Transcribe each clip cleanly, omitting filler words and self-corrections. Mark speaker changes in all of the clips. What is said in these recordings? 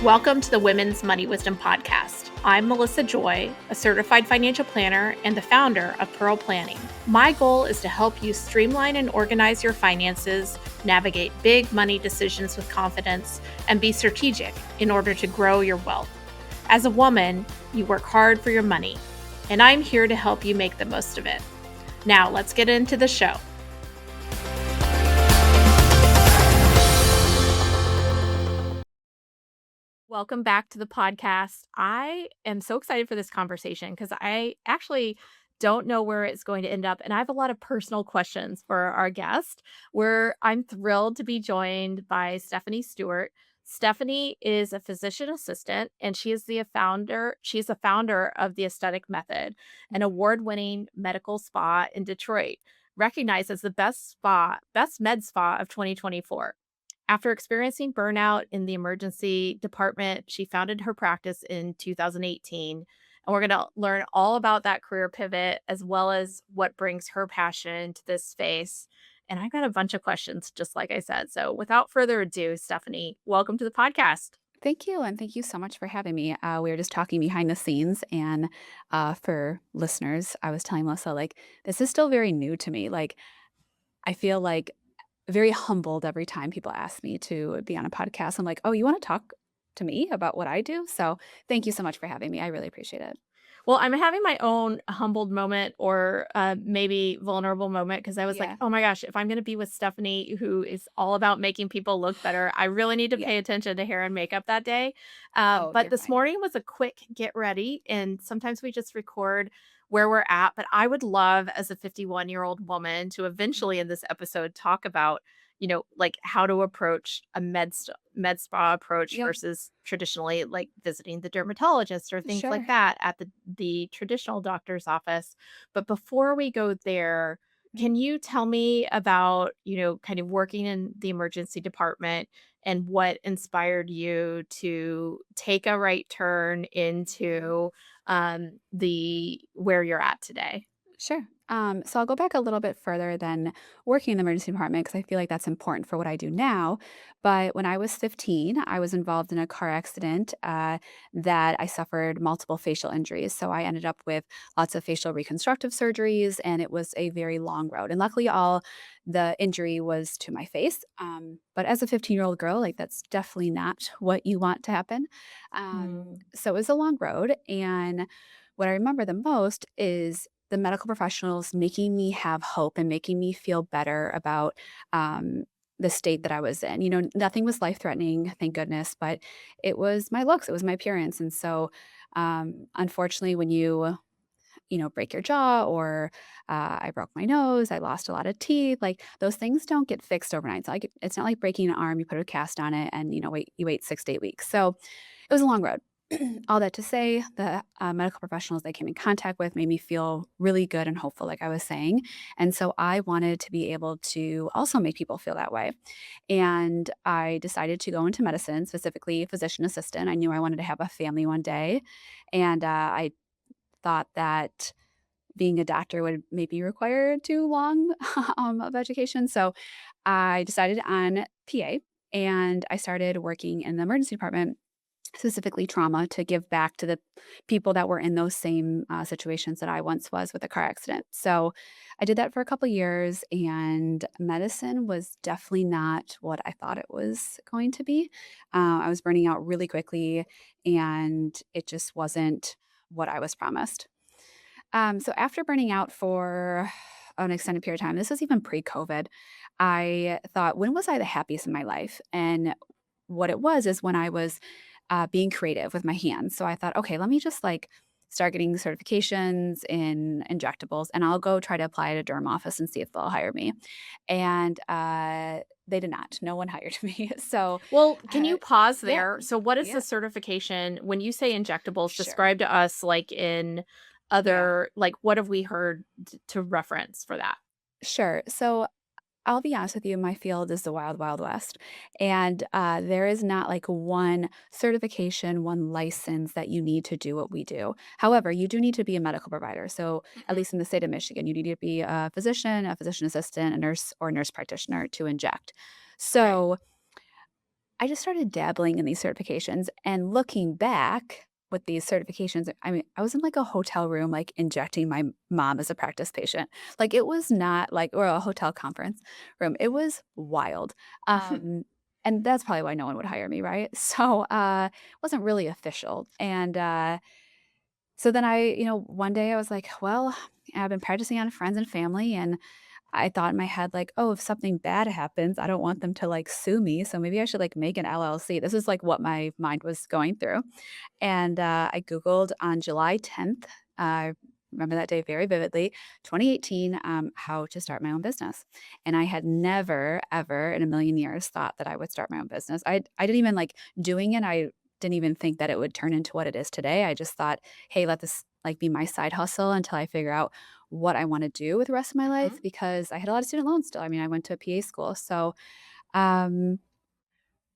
Speaker 1: Welcome to the Women's Money Wisdom Podcast. I'm Melissa Joy, a certified financial planner and the founder of Pearl Planning. My goal is to help you streamline and organize your finances, navigate big money decisions with confidence, and be strategic in order to grow your wealth. As a woman, you work hard for your money, and I'm here to help you make the most of it. Now, let's get into the show. Welcome back to the podcast. I am so excited for this conversation because I actually don't know where it's going to end up. And I have a lot of personal questions for our guest, where I'm thrilled to be joined by Stephanie Stewart. Stephanie is a physician assistant and she's the founder of the Aesthetic Method, an award-winning medical spa in Detroit, recognized as the best med spa of 2024. After experiencing burnout in the emergency department, she founded her practice in 2018. And we're going to learn all about that career pivot as well as what brings her passion to this space. And I've got a bunch of questions, just like I said. So without further ado, Stephanie, welcome to the podcast.
Speaker 2: Thank you. And thank you so much for having me. We were just talking behind the scenes. And for listeners, I was telling Melissa, this is still very new to me. I feel very humbled every time people ask me to be on a podcast. I'm like, oh, you want to talk to me about what I do? So thank you so much for having me. I really appreciate it.
Speaker 1: Well, I'm having my own humbled moment or maybe vulnerable moment because I was like, oh my gosh, if I'm going to be with Stephanie, who is all about making people look better, I really need to pay attention to hair and makeup that day. But this morning was a quick get ready. And sometimes we just record where we're at. But I would love, as a 51-year-old woman, to eventually in this episode talk about how to approach a med spa approach versus traditionally visiting the dermatologist or things like that at the traditional doctor's office. But before we go there, can you tell me about, kind of working in the emergency department and what inspired you to take a right turn into where you're at today?
Speaker 2: Sure. So I'll go back a little bit further than working in the emergency department because I feel like that's important for what I do now. But when I was 15, I was involved in a car accident that I suffered multiple facial injuries. So I ended up with lots of facial reconstructive surgeries, and it was a very long road. And luckily, all the injury was to my face. But as a 15-year-old girl, that's definitely not what you want to happen. So it was a long road. And what I remember the most is the medical professionals making me have hope and making me feel better about the state that I was in. Nothing was life-threatening, thank goodness, but it was my looks, it was my appearance. And so, unfortunately, when you break your jaw or I broke my nose, I lost a lot of teeth, those things don't get fixed overnight. So it's not like breaking an arm, you put a cast on it and, you wait 6 to 8 weeks. So it was a long road. All that to say, the medical professionals I came in contact with made me feel really good and hopeful, like I was saying. And so I wanted to be able to also make people feel that way. And I decided to go into medicine, specifically physician assistant. I knew I wanted to have a family one day. And I thought that being a doctor would maybe require too long of education. So I decided on PA and I started working in the emergency department, specifically trauma, to give back to the people that were in those same situations that I once was with a car accident. So I did that for a couple years, and medicine was definitely not what I thought it was going to be. I was burning out really quickly, and it just wasn't what I was promised. So after burning out for an extended period of time, this was even pre-COVID, I thought, when was I the happiest in my life? And what it was is when I was being creative with my hands. So I thought, okay, let me just start getting certifications in injectables, and I'll go try to apply at a derm office and see if they'll hire me. And they did not. No one hired me. So,
Speaker 1: well, can you pause there? So what is the certification? When you say injectables, describe to us in other, what have we heard to reference for that?
Speaker 2: Sure. So I'll be honest with you, my field is the wild, wild west. And there is not one certification, one license that you need to do what we do. However, you do need to be a medical provider. So at least in the state of Michigan, you need to be a physician assistant, a nurse, or a nurse practitioner to inject. So I just started dabbling in these certifications, and looking back with these certifications, I mean, I was in, like, a hotel room, like, injecting my mom as a practice patient. Like, it was not like or a hotel conference room. It was wild. Um, and that's probably why no one would hire me, right? So, it wasn't really official, and, so then one day I was like, "Well, I've been practicing on friends and family," and I thought in my head, like, "Oh, if something bad happens, I don't want them to, like, sue me, so maybe I should, like, make an LLC." This is, like, what my mind was going through, and, I Googled on July 10th, I remember that day very vividly, 2018, how to start my own business, and I had never, ever in a million years thought that I would start my own business. I didn't even like doing it, I didn't even think that it would turn into what it is today. I just thought, "Hey, let this, like, be my side hustle until I figure out what I wanna do with the rest of my life,"
Speaker 1: Mhm.
Speaker 2: because I had a lot of student loans still. I mean, I went to a PA school, so, um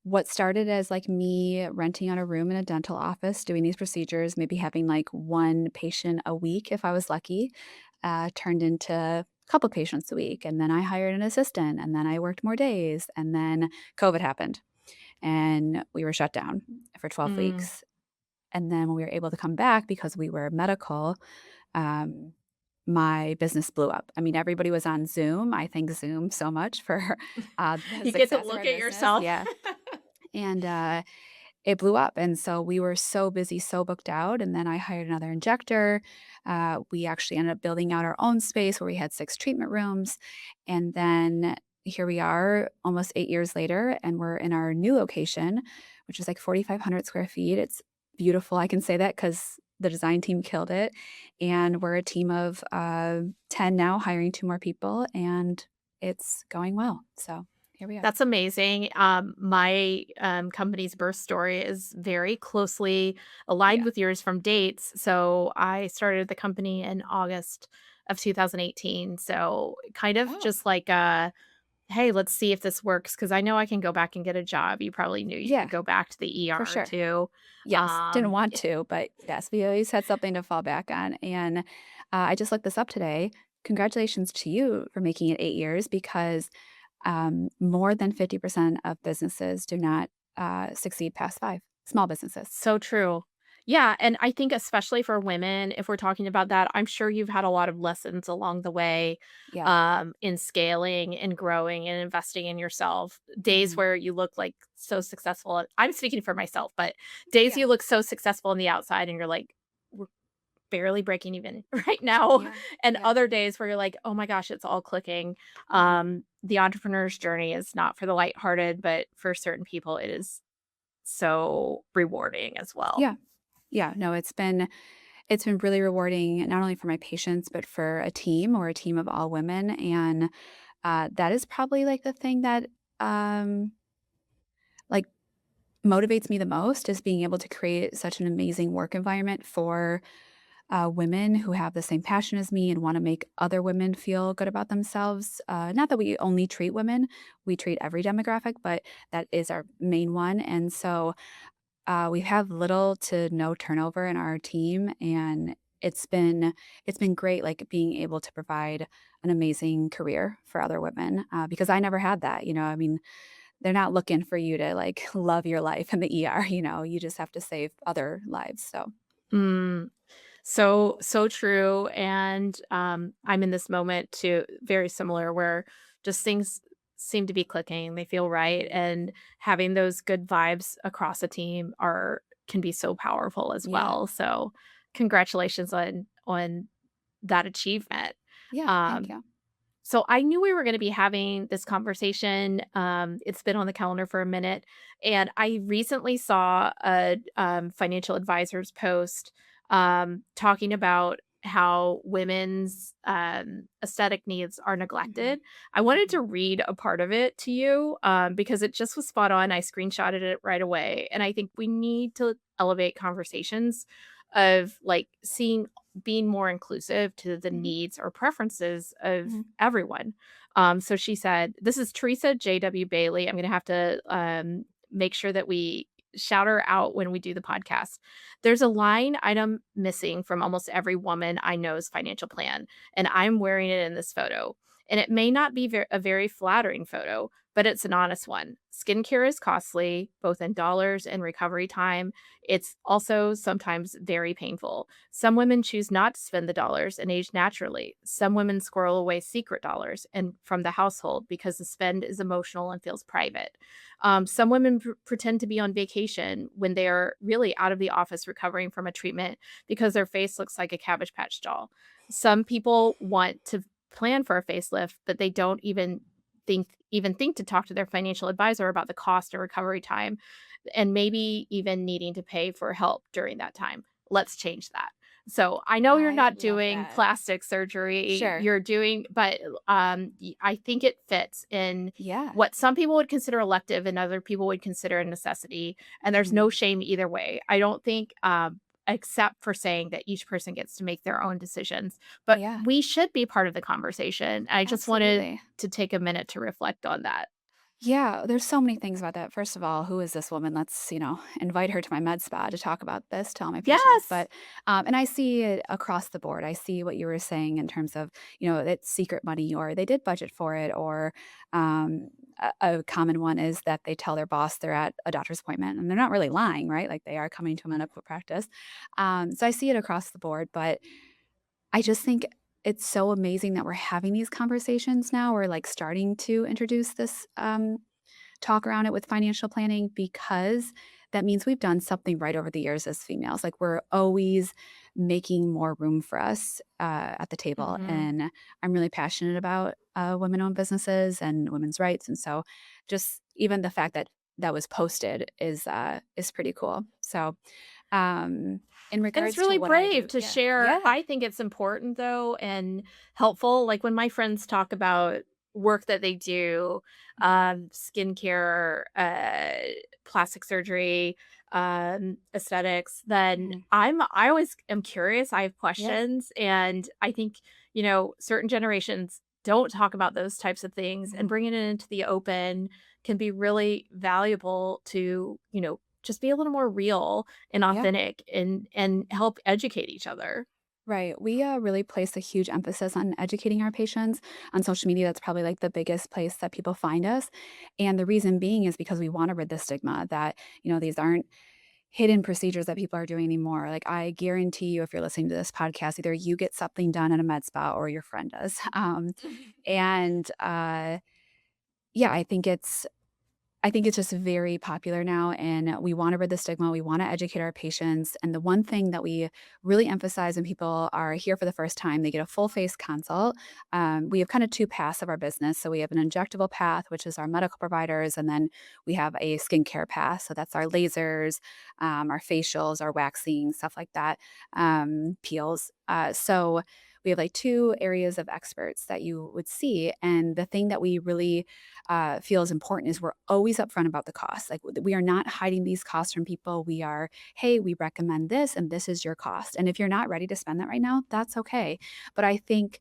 Speaker 2: what started as, like, me renting out a room in a dental office, doing these procedures, maybe having, like, 1 patient a week if I was lucky, turned into a couple patients a week, and then I hired an assistant, and then I worked more days, and then COVID happened, and we were shut down for 12
Speaker 1: Mm.
Speaker 2: weeks, and then when we were able to come back because we were medical, um, my business blew up. I mean, everybody was on Zoom. I thank Zoom so much for, the
Speaker 1: You get to
Speaker 2: success of
Speaker 1: look
Speaker 2: our
Speaker 1: at
Speaker 2: business.
Speaker 1: yourself.
Speaker 2: Yeah, and, it blew up, and so we were so busy, so booked out, and then I hired another injector. We actually ended up building out our own space where we had 6 treatment rooms, and then here we are almost 8 years later, and we're in our new location, which is like 4,500 square feet. It's beautiful, I can say that because the design team killed it, and we're a team of, 10 now, hiring 2 more people, and it's going well, so here we are.
Speaker 1: That's amazing. My company's birth story is very closely aligned
Speaker 2: Yeah.
Speaker 1: with yours from dates. So I started the company in August of 2018. So kind of
Speaker 2: Oh.
Speaker 1: just like, hey, let's see if this works because I know I can go back and get a job. You probably knew you
Speaker 2: Yeah,
Speaker 1: could go back to the
Speaker 2: for
Speaker 1: ER
Speaker 2: sure.
Speaker 1: too.
Speaker 2: Yes, didn't want to, but yes, we always had something to fall back on, and, I just looked this up today. Congratulations to you for making it 8 years because, more than 50% of businesses do not, succeed past 5, small businesses.
Speaker 1: So true. Yeah, and I think especially for women, if we're talking about that, I'm sure you've had a lot of lessons along the way,
Speaker 2: Yeah.
Speaker 1: in scaling and growing and investing in yourself. Days
Speaker 2: Mhm.
Speaker 1: where you look like so successful. I'm speaking for myself, but days
Speaker 2: Yeah.
Speaker 1: you look so successful on the outside and you're like, we're barely breaking even right now.
Speaker 2: Yeah.
Speaker 1: And
Speaker 2: Yeah.
Speaker 1: other days where you're like, oh my gosh, it's all clicking.
Speaker 2: Mhm.
Speaker 1: The entrepreneur's journey is not for the lighthearted, but for certain people, it is so rewarding as well.
Speaker 2: Yeah. Yeah, no, it's been really rewarding not only for my patients, but for a team or a team of all women, and, that is probably, like, the thing that, like, motivates me the most is being able to create such an amazing work environment for women who have the same passion as me and want to make other women feel good about themselves. Not that we only treat women, we treat every demographic, but that is our main one. And so we have little to no turnover in our team, and it's been great, like being able to provide an amazing career for other women because I never had that. I mean, they're not looking for you to like love your life in the ER. You just have to save other lives. So
Speaker 1: Mm, so true, and, I'm in this moment too very similar where just things seem to be clicking, they feel right,
Speaker 2: mhm.
Speaker 1: and having those good vibes across a team are can be so powerful as
Speaker 2: Yeah,
Speaker 1: well, so congratulations on that achievement.
Speaker 2: yeah, thank
Speaker 1: Um
Speaker 2: you.
Speaker 1: So I knew we were going to be having this conversation. It's been on the calendar for a minute, and I recently saw a financial advisor's post talking about how women's aesthetic needs are
Speaker 2: Mhm,
Speaker 1: neglected. I wanted to
Speaker 2: mhm,
Speaker 1: read a part of it to you because it just was spot on. I screenshotted it right away, and I think we need to elevate conversations of like seeing being more inclusive to the
Speaker 2: mhm,
Speaker 1: needs or preferences of
Speaker 2: mhm,
Speaker 1: everyone. So she said, this is Teresa J.W. Bailey. I'm going to have to make sure that we shout her out when we do the podcast. There's a line item missing from almost every woman I know's financial plan, and I'm wearing it in this photo. And it may not be a very flattering photo, but it's an honest one. Skincare is costly, both in dollars and recovery time. It's also sometimes very painful. Some women choose not to spend the dollars and age naturally. Some women squirrel away secret dollars and from the household because the spend is emotional and feels private. Some women pretend to be on vacation when they are really out of the office recovering from a treatment because their face looks like a Cabbage Patch doll. Some people want to plan for a facelift, but they don't even think to talk to their financial advisor about the cost or recovery time and maybe even needing to pay for help during that time. Let's change that. So I know you're
Speaker 2: I
Speaker 1: not
Speaker 2: love
Speaker 1: doing
Speaker 2: that.
Speaker 1: plastic surgery,
Speaker 2: Sure.
Speaker 1: you're doing, but I think it fits in
Speaker 2: Yeah.
Speaker 1: what some people would consider elective and other people would consider a necessity. And there's
Speaker 2: Mhm.
Speaker 1: no shame either way. I don't think, except for saying that each person gets to make their own decisions, but
Speaker 2: Yeah,
Speaker 1: we should be part of the conversation. I just wanted
Speaker 2: absolutely.
Speaker 1: to take a minute to reflect on that.
Speaker 2: Yeah, there's so many things about that. First of all, who is this woman? Let's, invite her to my med spa to talk about this to all my patients.
Speaker 1: Yes.
Speaker 2: And I see it across the board. I see what you were saying in terms of, it's secret money or they did budget for it, or a common one is that they tell their boss they're at a doctor's appointment and they're not really lying, right? Like they are coming to a medical practice. So I see it across the board, but I just think it's so amazing that we're having these conversations now. We're like starting to introduce this talk around it with financial planning because that means we've done something right over the years as females. Like we're always making more room for us at the table.
Speaker 1: Mhm.
Speaker 2: And I'm really passionate about women owned businesses and women's rights. And so just even the fact that that was posted is pretty cool. So in
Speaker 1: And it's
Speaker 2: regards to
Speaker 1: really
Speaker 2: what I
Speaker 1: brave
Speaker 2: do,
Speaker 1: to
Speaker 2: yeah.
Speaker 1: share.
Speaker 2: Yeah.
Speaker 1: I think it's important though and helpful. Like when my friends talk about work that they do,
Speaker 2: Mhm.
Speaker 1: skincare, plastic surgery, aesthetics, then
Speaker 2: Mhm.
Speaker 1: I always am curious. I have
Speaker 2: Yeah.
Speaker 1: questions and I think, certain generations don't talk about those types of things and
Speaker 2: Mhm.
Speaker 1: bringing it into the open can be really valuable to, just be a little more real and
Speaker 2: Yeah.
Speaker 1: authentic and help educate each other.
Speaker 2: Right. We really place a huge emphasis on educating our patients on social media. That's probably like the biggest place that people find us. And the reason being is because we want to rid the stigma that, these aren't hidden procedures that people are doing anymore. Like I guarantee you, if you're listening to this podcast, either you get something done at a med spa or your friend does. And yeah, I think it's just very popular now, and we want to rid the stigma. We want to educate our patients. And the one thing that we really emphasize when people are here for the first time, they get a full face consult. We have kind of two paths of our business. So we have an injectable path, which is our medical providers, and then we have a skincare path. So that's our lasers, our facials, our waxing, stuff like that, peels. So we have like two areas of experts that you would see. And the thing that we really feel is important is we're always upfront about the cost. Like we are not hiding these costs from people. We are, hey, we recommend this and this is your cost. And if you're not ready to spend that right now, that's okay. But I think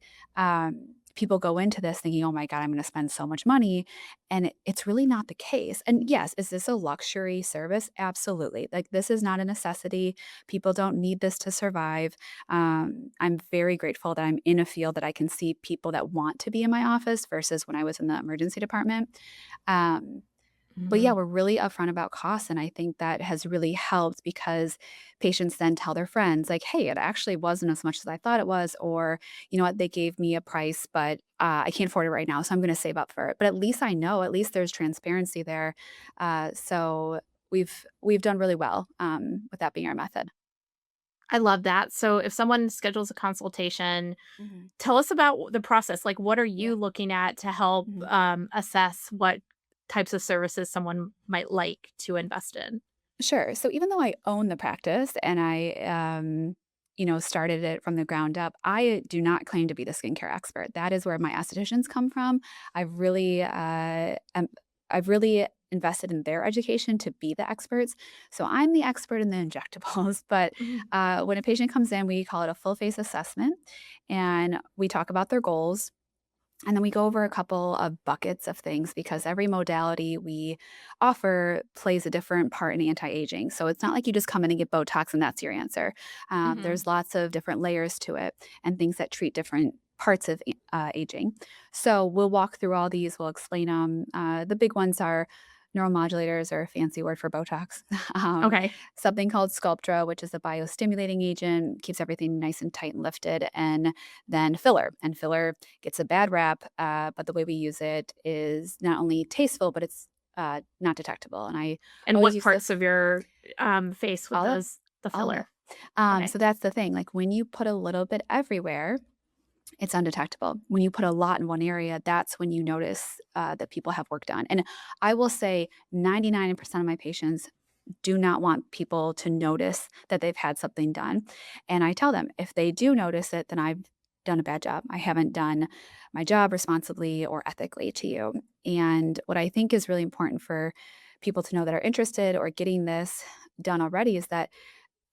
Speaker 2: people go into this thinking, oh my God, I'm going to spend so much money. And it's really not the case. And yes, is this a luxury service? Absolutely. Like this is not a necessity. People don't need this to survive. I'm very grateful that I'm in a field that I can see people that want to be in my office versus when I was in the emergency department. Um, but yeah,
Speaker 1: Mhm.
Speaker 2: we're really upfront about costs. And I think that has really helped because patients then tell their friends, like, hey, it actually wasn't as much as I thought it was. Or, you know what, they gave me a price, but I can't afford it right now. So I'm going to save up for it. But at least I know, at least there's transparency there. So we've done really well with that being our method.
Speaker 1: I love that. So if someone schedules a consultation,
Speaker 2: Mhm.
Speaker 1: tell us about the process. Like, what are
Speaker 2: Yeah.
Speaker 1: you looking at to help
Speaker 2: Mhm.
Speaker 1: assess what types of services someone might like to invest in?
Speaker 2: Sure. So even though I own the practice and I, started it from the ground up, I do not claim to be the skincare expert. That is where my estheticians come from. I've really, I've really invested in their education to be the experts. So I'm the expert in the injectables. But
Speaker 1: Mhm.
Speaker 2: when a patient comes in, we call it a full face assessment, and we talk about their goals. And then we go over a couple of buckets of things because every modality we offer plays a different part in anti-aging. So it's not like you just come in and get Botox and that's your answer.
Speaker 1: Mhm.
Speaker 2: There's lots of different layers to it and things that treat different parts of aging. So we'll walk through all these, we'll explain them. The big ones are neuromodulators, or a fancy word for Botox. um,
Speaker 1: Okay.
Speaker 2: Something called Sculptra, which is a biostimulating agent, keeps everything nice and tight and lifted, and then filler. And filler gets a bad rap, but the way we use it is not only tasteful, but it's not detectable. And I
Speaker 1: And
Speaker 2: always
Speaker 1: what
Speaker 2: use the
Speaker 1: parts of your, face would
Speaker 2: all of
Speaker 1: those the
Speaker 2: all of.
Speaker 1: filler? Okay.
Speaker 2: So that's the thing. Like when you put a little bit everywhere, it's undetectable. When you put a lot in one area, that's when you notice that people have work done. And I will say 99% of my patients do not want people to notice that they've had something done. And I tell them if they do notice it, then I've done a bad job. I haven't done my job responsibly or ethically to you. And what I think is really important for people to know that are interested or getting this done already is that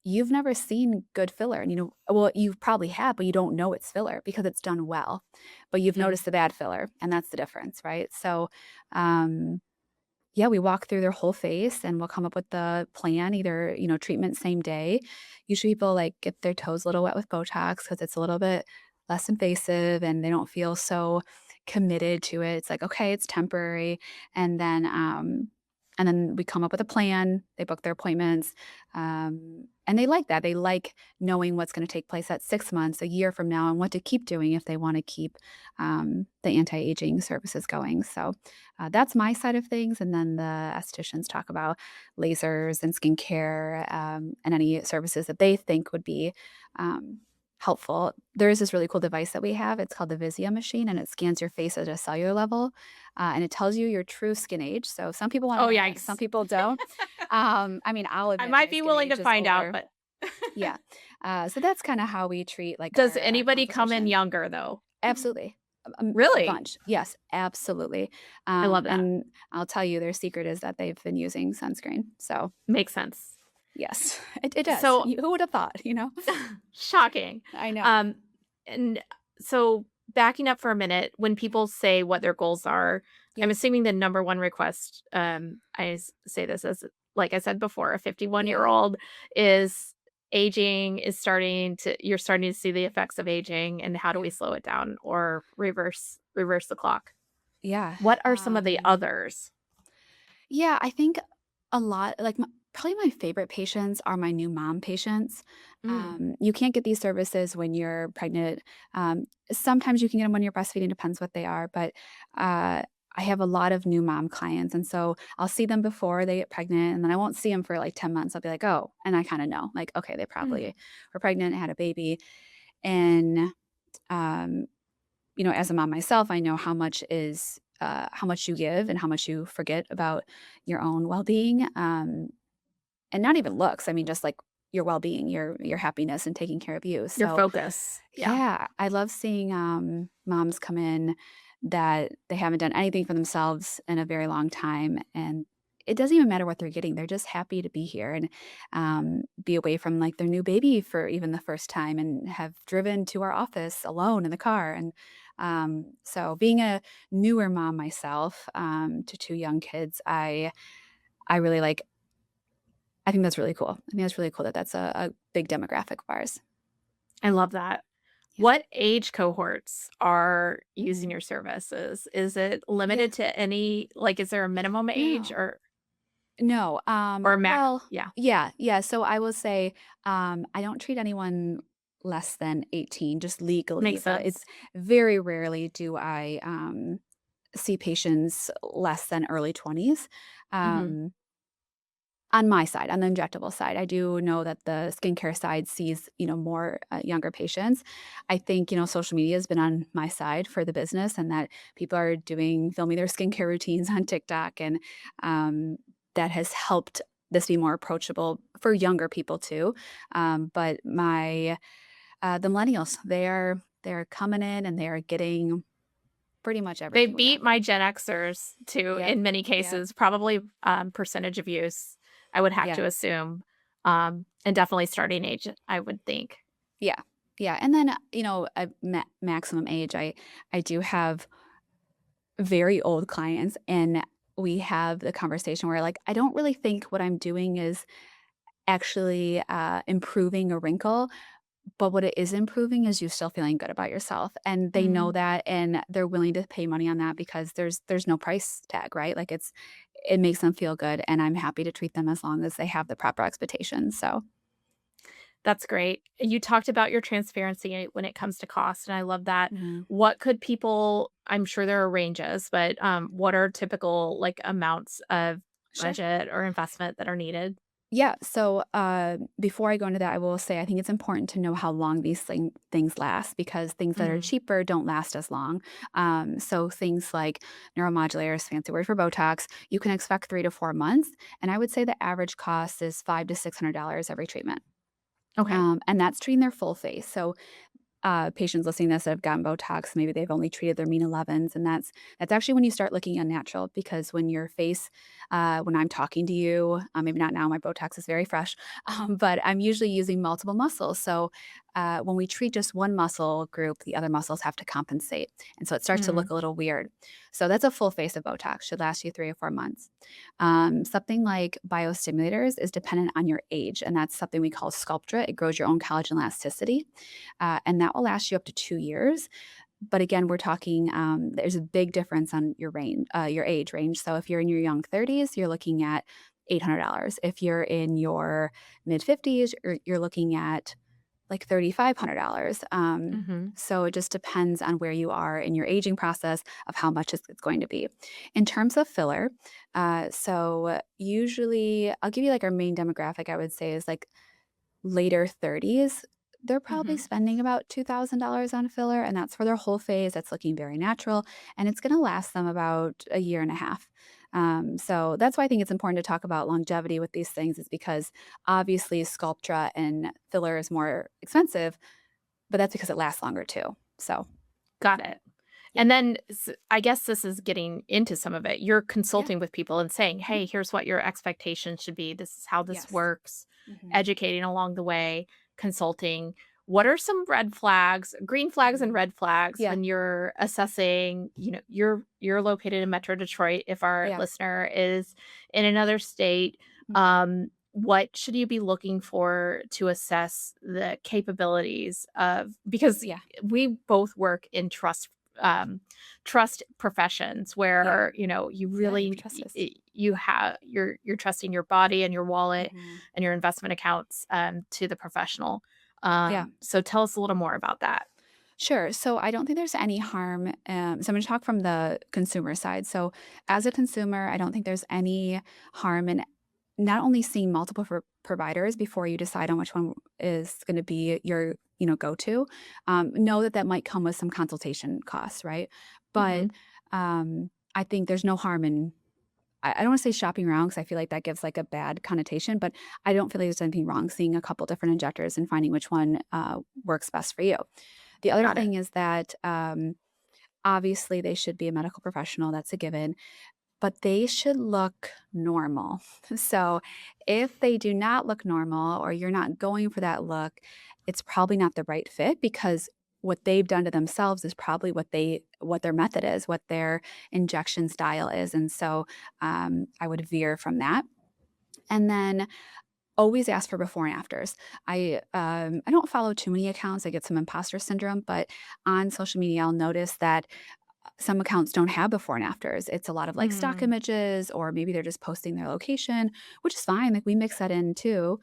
Speaker 2: you've never seen good filler, and, well, you probably have, but you don't know it's filler because it's done well, but you've
Speaker 1: Mhm.
Speaker 2: noticed the bad filler, and that's the difference, right? So, yeah, we walk through their whole face and we'll come up with the plan, either, treatment same day. Usually people like get their toes a little wet with Botox because it's a little bit less invasive and they don't feel so committed to it. It's like, okay, it's temporary. And then we come up with a plan. They book their appointments. And they like that. They like knowing what's going to take place at 6 months, a year from now, and what to keep doing if they want to keep the anti-aging services going. So that's my side of things, and then the estheticians talk about lasers and skincare, and any services that they think would be um, helpful. There is this really cool device that we have. It's called the Visia machine, and it scans your face at a cellular level, and it tells you your true skin age. So some people want to
Speaker 1: Oh,
Speaker 2: know that, some
Speaker 1: yikes.
Speaker 2: people don't. I mean, I'll
Speaker 1: I
Speaker 2: admit
Speaker 1: might
Speaker 2: my
Speaker 1: be
Speaker 2: skin
Speaker 1: willing to
Speaker 2: age is
Speaker 1: find out,
Speaker 2: older.
Speaker 1: but
Speaker 2: Yeah. So that's kind of how we treat like
Speaker 1: does
Speaker 2: our
Speaker 1: anybody come in
Speaker 2: consultation.
Speaker 1: younger, though?
Speaker 2: Absolutely. A
Speaker 1: Really?
Speaker 2: bunch. Yes, absolutely.
Speaker 1: I love that.
Speaker 2: And I'll tell you their secret is that they've been using sunscreen. So,
Speaker 1: Makes sense.
Speaker 2: yes, it does.
Speaker 1: So
Speaker 2: Who would have thought?
Speaker 1: shocking.
Speaker 2: I know.
Speaker 1: Um, and so backing up for a minute, when people say what their goals are, I'm
Speaker 2: Yep.
Speaker 1: assuming the number one request, say this as like I said before, a
Speaker 2: Yeah.
Speaker 1: 51-year-old is aging is starting to you're starting to see the effects of aging and how do
Speaker 2: Yep.
Speaker 1: we slow it down or reverse the clock?
Speaker 2: Yeah.
Speaker 1: What are some of the others?
Speaker 2: Yeah, I think a lot like, probably my favorite patients are my new mom patients.
Speaker 1: Mm,
Speaker 2: You can't get these services when you're pregnant. Sometimes you can get them when you're breastfeeding, depends what they are, but, I have a lot of new mom clients, and so I'll see them before they get pregnant, and then I won't see them for, like, 10 months. I'll be like, "Oh," and I kinda know, like, okay, they
Speaker 1: mm.
Speaker 2: probably were pregnant, had a baby, and, um as a mom myself, I know how much you give and how much you forget about your own well-being, and not even looks. I mean, just like your well-being, your happiness, and taking care of you.
Speaker 1: Your
Speaker 2: So,
Speaker 1: focus. Yeah.
Speaker 2: yeah, I love seeing moms come in that they haven't done anything for themselves in a very long time, and it doesn't even matter what they're getting. They're just happy to be here and be away from like their new baby for even the first time, and have driven to our office alone in the car. And so, being a newer mom myself to two young kids, I really like. I think that's really cool. I think that's really cool that that's a big demographic of ours.
Speaker 1: I love that.
Speaker 2: Yeah.
Speaker 1: What age cohorts are using your services? Is it
Speaker 2: Yeah.
Speaker 1: limited to any like, is there a minimum age
Speaker 2: No.
Speaker 1: or
Speaker 2: No,
Speaker 1: or a max?
Speaker 2: well,
Speaker 1: Yeah,
Speaker 2: yeah, so I will say, I don't treat anyone less than 18, just legally,
Speaker 1: makes
Speaker 2: but it's
Speaker 1: sense.
Speaker 2: very rarely do I, see patients less than early 20s.
Speaker 1: Mhm.
Speaker 2: Um, on my side, on the injectable side, I do know that the skincare side sees, more, younger patients. I think, social media has been on my side for the business, and that people are filming their skincare routines on TikTok, and, that has helped this be more approachable for younger people too. But the millennials, they're coming in and they are getting pretty much
Speaker 1: They
Speaker 2: everything we
Speaker 1: beat
Speaker 2: offer.
Speaker 1: my Gen Xers too
Speaker 2: Yep.
Speaker 1: in many
Speaker 2: Yep.
Speaker 1: cases, probably, percentage of use, I would have
Speaker 2: Yeah.
Speaker 1: to assume, and definitely starting age, I would think.
Speaker 2: Yeah. Yeah. And then, a maximum age, I do have very old clients, and we have the conversation where, like, I don't really think what I'm doing is actually improving a wrinkle. But what it is improving is you still feeling good about yourself, and they know
Speaker 1: Mm.
Speaker 2: that, and they're willing to pay money on that because there's no price tag, right? Like, it makes them feel good, and I'm happy to treat them as long as they have the proper expectations, so
Speaker 1: That's great. You talked about your transparency when it comes to cost, and I love that.
Speaker 2: mhm.
Speaker 1: What could people I'm sure there are ranges, but, what are typical, like, amounts of
Speaker 2: Sure.
Speaker 1: budget or investment that are needed?
Speaker 2: Yeah, so, before I go into that, I will say I think it's important to know how long these things last because things that are
Speaker 1: Mm,
Speaker 2: cheaper don't last as long. So things like neuromodulators, fancy word for Botox, you can expect 3 to 4 months, and I would say the average cost is $500 to $600 every treatment.
Speaker 1: okay.
Speaker 2: And that's treating their full face. So patients listening to this that have gotten Botox, maybe they've only treated their mean 11s, and that's actually when you start looking unnatural because when your face, when I'm talking to you, maybe not now, my Botox is very fresh, but I'm usually using multiple muscles. So when we treat just one muscle group, the other muscles have to compensate, and so it starts to
Speaker 1: Mm,
Speaker 2: look a little weird. So that's a full face of Botox, should last you 3 or 4 months. Something like biostimulators is dependent on your age, and that's something we call Sculptra. It grows your own collagen elasticity, and that will last you up to 2 years. But again, we're talking, there's a big difference on your age range. So if you're in your young 30s, you're looking at $800. If you're in your mid 50s, you're looking at like $3,500.
Speaker 1: mhm.
Speaker 2: So it just depends on where you are in your aging process of how much it's going to be. In terms of filler, so usually I'll give you like our main demographic, I would say is like later 30s, they're probably
Speaker 1: Mhm.
Speaker 2: spending about $2,000 on filler, and that's for their whole face. That's looking very natural, and it's going to last them about a year and a half. So that's why I think it's important to talk about longevity with these things, is because obviously Sculptra and filler is more expensive, but that's because it lasts longer too. So
Speaker 1: Got it.
Speaker 2: yeah,
Speaker 1: And then I guess this is getting into some of it. You're
Speaker 2: yeah,
Speaker 1: consulting with people and saying,
Speaker 2: mhm,
Speaker 1: "Hey, here's what your expectations should be. This is how this
Speaker 2: yes,
Speaker 1: works."
Speaker 2: hmm,
Speaker 1: Educating along the way, consulting. What are some red flags, green flags and
Speaker 2: hmm,
Speaker 1: red flags
Speaker 2: yeah,
Speaker 1: when you're assessing, you're located in Metro Detroit. If our
Speaker 2: yeah,
Speaker 1: listener is in another state,
Speaker 2: hmm,
Speaker 1: what should you be looking for to assess the capabilities of because
Speaker 2: yeah,
Speaker 1: we both work in trust professions
Speaker 2: yeah,
Speaker 1: where, you
Speaker 2: yeah. You have to
Speaker 1: really
Speaker 2: trust this.
Speaker 1: you're trusting your body and your wallet
Speaker 2: Hmm.
Speaker 1: and your investment accounts, to the professional.
Speaker 2: Yeah.
Speaker 1: So tell us a little more about that.
Speaker 2: Sure. So I don't think there's any harm. So I'm going to talk from the consumer side. So as a consumer, I don't think there's any harm in not only seeing multiple providers before you decide on which one is going to be your go-to. Know that that might come with some consultation costs, right? But
Speaker 1: Mhm.
Speaker 2: I think there's no harm in. I don't want to say shopping around because I feel like that gives like a bad connotation, but I don't feel like there's anything wrong seeing a couple different injectors and finding which one works best for you. The other
Speaker 1: Got it.
Speaker 2: thing is that, obviously, they should be a medical professional, that's a given, but they should look normal. So, if they do not look normal or you're not going for that look, it's probably not the right fit because what they've done to themselves is probably what their method is, what their injection style is, and so, I would veer from that. And then always ask for before and afters. I don't follow too many accounts. I get some imposter syndrome, but on social media, I'll notice that some accounts don't have before and afters. It's a lot of like stock
Speaker 1: Mm,
Speaker 2: images, or maybe they're just posting their location, which is fine. Like we mix that in too.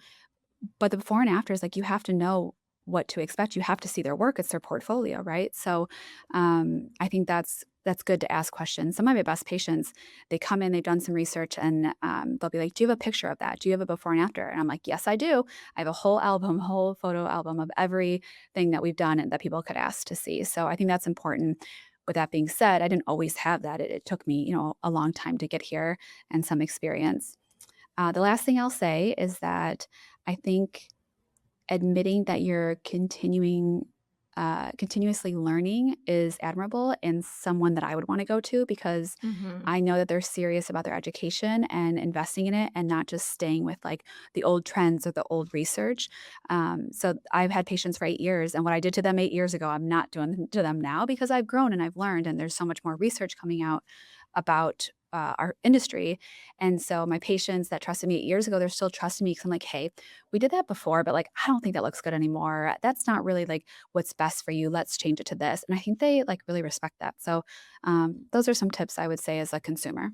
Speaker 2: But the before and afters, like, you have to know what to expect. You have to see their work. It's their portfolio, right? So, I think that's good to ask questions. Some of my best patients, they come in, they've done some research, and they'll be like, "Do you have a picture of that? Do you have a before and after?" And I'm like, "Yes, I do. I have a whole album, whole photo album of everything that we've done and that people could ask to see." So I think that's important. With that being said, I didn't always have that. It took me, a long time to get here and some experience. The last thing I'll say is that I think admitting that you're continuously learning is admirable and someone that I would want to go to because
Speaker 1: mhm.
Speaker 2: I know that they're serious about their education and investing in it and not just staying with like the old trends or the old research. So I've had patients for 8 years, and what I did to them 8 years ago, I'm not doing to them now because I've grown and I've learned, and there's so much more research coming out about our industry. And so my patients that trusted me 8 years ago, they're still trusting me because I'm like, hey, we did that before, but like, I don't think that looks good anymore. That's not really like what's best for you. Let's change it to this. And I think they like really respect that. So those are some tips I would say as a consumer.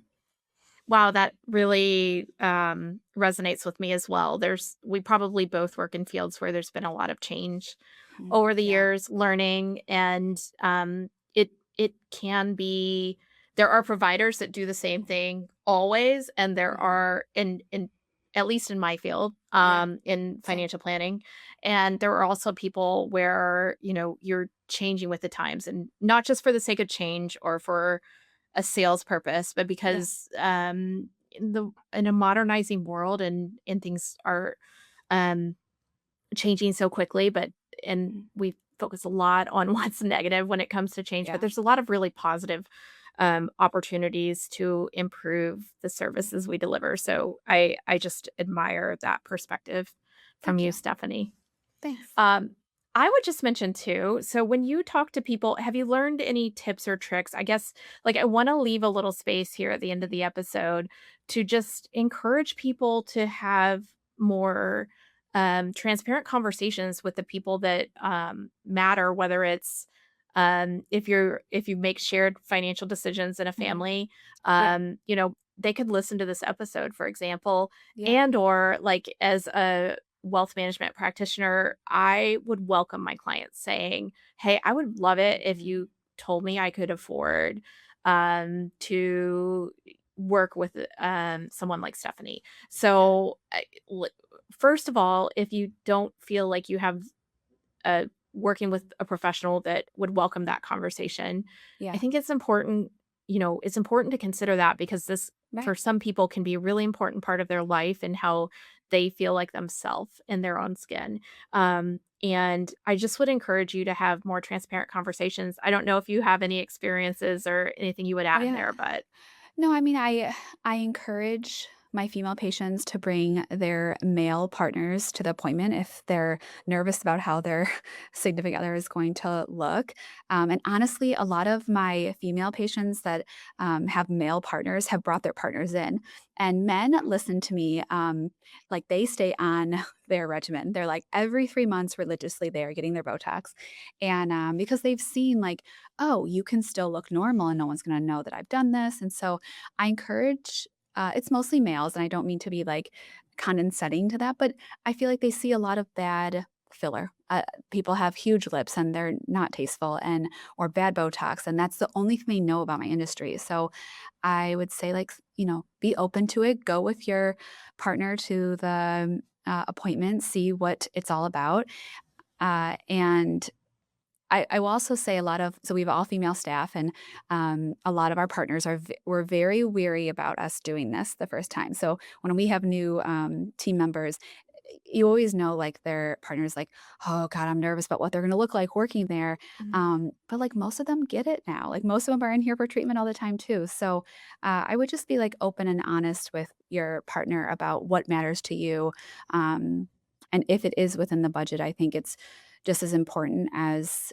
Speaker 1: Wow, that really, resonates with me as well. We probably both work in fields where there's been a lot of change
Speaker 2: Mhm.
Speaker 1: over the
Speaker 2: Yeah.
Speaker 1: years, learning, and, it can be there are providers that do the same thing always, and there
Speaker 2: Hmm.
Speaker 1: are in at least in my field,
Speaker 2: Yeah.
Speaker 1: in
Speaker 2: Same.
Speaker 1: financial planning, and there are also people where, you're changing with the times, and not just for the sake of change or for a sales purpose, but
Speaker 2: Yeah.
Speaker 1: because, in a modernizing world and things are, um, changing so quickly, and
Speaker 2: Mhm.
Speaker 1: we focus a lot on what's negative when it comes to change, but
Speaker 2: Yeah.
Speaker 1: there's a lot of really positive, opportunities to improve the services we deliver, so I just admire that perspective from
Speaker 2: Thank
Speaker 1: you,
Speaker 2: you.
Speaker 1: Stephanie.
Speaker 2: Thanks.
Speaker 1: Um, I would just mention too, so when you talk to people, have you learned any tips or tricks? I guess, like, I wanna leave a little space here at the end of the episode to just encourage people to have more, transparent conversations with the people that, matter, whether it's, if you make shared financial decisions in a
Speaker 2: Mhm.
Speaker 1: family,
Speaker 2: Yeah.
Speaker 1: they could listen to this episode, for example,
Speaker 2: Yeah.
Speaker 1: and or, like, as a wealth management practitioner, I would welcome my clients saying, "Hey, I would love it if
Speaker 2: Mhm.
Speaker 1: you told me I could afford, to work with, someone like Stephanie."
Speaker 2: Yeah.
Speaker 1: So, first of all, if you don't feel like you have working with a professional that would welcome that conversation. I
Speaker 2: Yeah.
Speaker 1: think it's important to consider that because this,
Speaker 2: Right.
Speaker 1: for some people, can be a really important part of their life and how they feel like themselves in their own skin. And I just would encourage you to have more transparent conversations. I don't know if you have any experiences or anything you would
Speaker 2: Oh,
Speaker 1: add
Speaker 2: yeah.
Speaker 1: there, but
Speaker 2: No, I mean, I encourage my female patients to bring their male partners to the appointment if they're nervous about how their significant other is going to look. And honestly, a lot of my female patients that have male partners have brought their partners in, and men listen to me. Like they stay on their regimen. They're like every 3 months religiously they are getting their Botox, and because they've seen like, oh, you can still look normal and no one's going to know that I've done this, and so I encourage it's mostly males, and I don't mean to be, like, condescending to that, but I feel like they see a lot of bad filler. People have huge lips, and they're not tasteful and or bad Botox, and that's the only thing they know about my industry, so I would say, like, be open to it, go with your partner to the, appointment, see what it's all about, and I will also say a lot of so we have all female staff, and a lot of our partners were very weary about us doing this the first time. So when we have new team members, you always know like their partners like, oh God, I'm nervous about what they're going to look like working there.
Speaker 1: Mhm.
Speaker 2: But like most of them get it now. Like most of them are in here for treatment all the time too. So I would just be like open and honest with your partner about what matters to you. Um, and if it is within the budget, I think it's just as important as,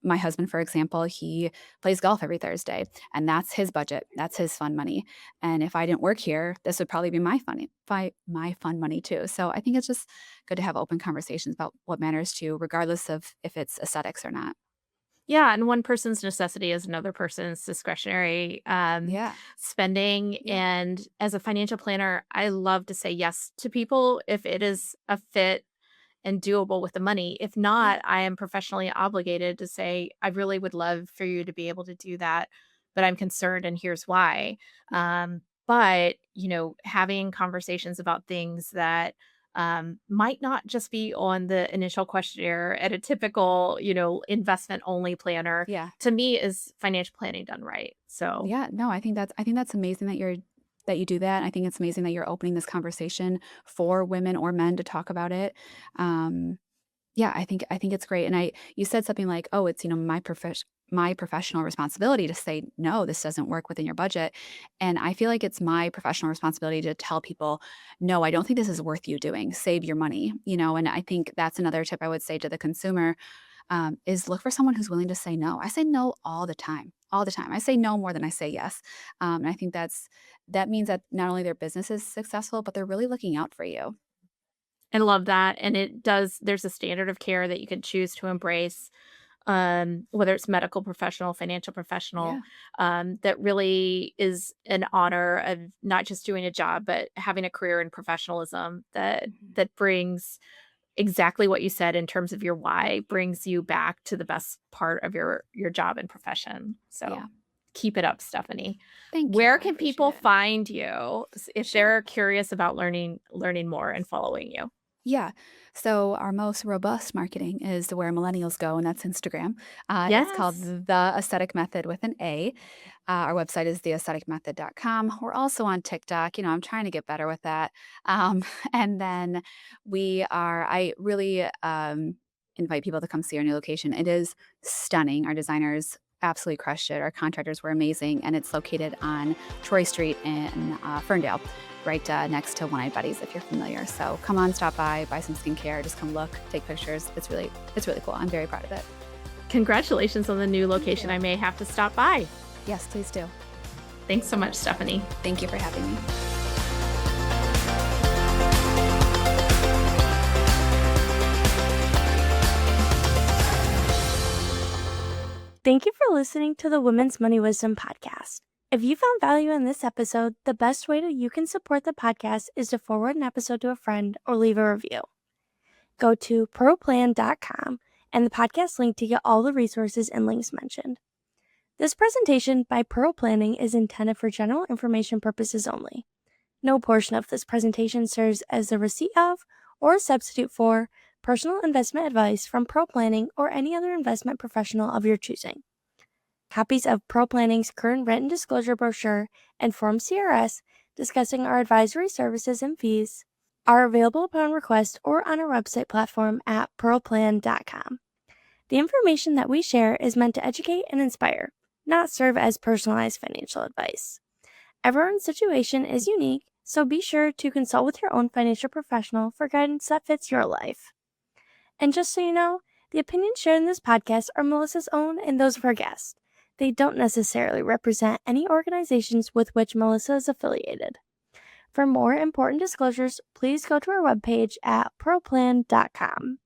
Speaker 2: my husband, for example, he plays golf every Thursday, and that's his budget. That's his fun money. And if I didn't work here, this would probably be my fun money too. So I think it's just good to have open conversations about what matters to you, regardless of if it's aesthetics or not.
Speaker 1: Yeah, and one person's necessity is another person's discretionary,
Speaker 2: Yeah.
Speaker 1: spending,
Speaker 2: Yeah.
Speaker 1: and as a financial planner, I love to say yes to people if it is a fit and doable with the money. If
Speaker 2: Yeah.
Speaker 1: not, I am professionally obligated to say, "I really would love for you to be able to do that, but I'm concerned and here's why."
Speaker 2: Yeah.
Speaker 1: But, having conversations about things that, might not just be on the initial questionnaire at a typical, investment only planner,
Speaker 2: Yeah.
Speaker 1: to me is financial planning done right. So,
Speaker 2: Yeah. No, I think that's amazing that you do that. I think it's amazing that you're opening this conversation for women or men to talk about it. Yeah, I think it's great, and I you said something like, "Oh, it's, my my professional responsibility to say, no, this doesn't work within your budget. And I feel like it's my professional responsibility to tell people, no, I don't think this is worth you doing. Save your money, and I think that's another tip I would say to the consumer, is look for someone who's willing to say no. I say no all the time, all the time. I say no more than I say yes. And I think that means that not only their business is successful, but they're really looking out for you.
Speaker 1: I love that, and there's a standard of care that you can choose to embrace, whether it's medical professional, financial professional,
Speaker 2: Yeah.
Speaker 1: that really is an honor of not just doing a job, but having a career in professionalism
Speaker 2: Mhm.
Speaker 1: that brings exactly what you said in terms of your why, brings you back to the best part of your job and profession.
Speaker 2: Yeah.
Speaker 1: So keep it up, Stephanie.
Speaker 2: Thank you.
Speaker 1: Where
Speaker 2: I
Speaker 1: can
Speaker 2: appreciate
Speaker 1: people
Speaker 2: it.
Speaker 1: find you if
Speaker 2: Sure.
Speaker 1: they're curious about learning more and following you?
Speaker 2: Yeah. So our most robust marketing is where millennials go, and that's Instagram. It's called
Speaker 1: Yes.
Speaker 2: The Aesthetic Method with an A. Our website is theaestheticmethod.com. We're also on TikTok. I'm trying to get better with that. And then I really invite people to come see our new location. It is stunning. Our designers absolutely crushed it. Our contractors were amazing. And it's located on Troy Street in Ferndale, right next to One Eyed Buddies, if you're familiar. So come on, stop by, buy some skincare, just come look, take pictures. It's really cool. I'm very proud of it.
Speaker 1: Congratulations on the new
Speaker 2: Thank
Speaker 1: location.
Speaker 2: you.
Speaker 1: I may have to stop by.
Speaker 2: Yes, please do.
Speaker 1: Thanks so much, Stephanie.
Speaker 2: Thank you for having me.
Speaker 3: Thank you for listening to the Women's Money Wisdom podcast. If you found value in this episode, the best way that you can support the podcast is to forward an episode to a friend or leave a review. Go to proplan.com and the podcast link to get all the resources and links mentioned. This presentation by Pearl Planning is intended for general information purposes only. No portion of this presentation serves as a receipt of or a substitute for personal investment advice from Pearl Planning or any other investment professional of your choosing. Copies of Pearl Planning's current written disclosure brochure and Form CRS discussing our advisory services and fees are available upon request or on our website platform at pearlplan.com. The information that we share is meant to educate and inspire, not serve as personalized financial advice. Everyone's situation is unique, so be sure to consult with your own financial professional for guidance that fits your life. And just so you know, the opinions shared in this podcast are Melissa's own and those of her guests. They don't necessarily represent any organizations with which Melissa is affiliated. For more important disclosures, please go to our webpage at pearlplan.com.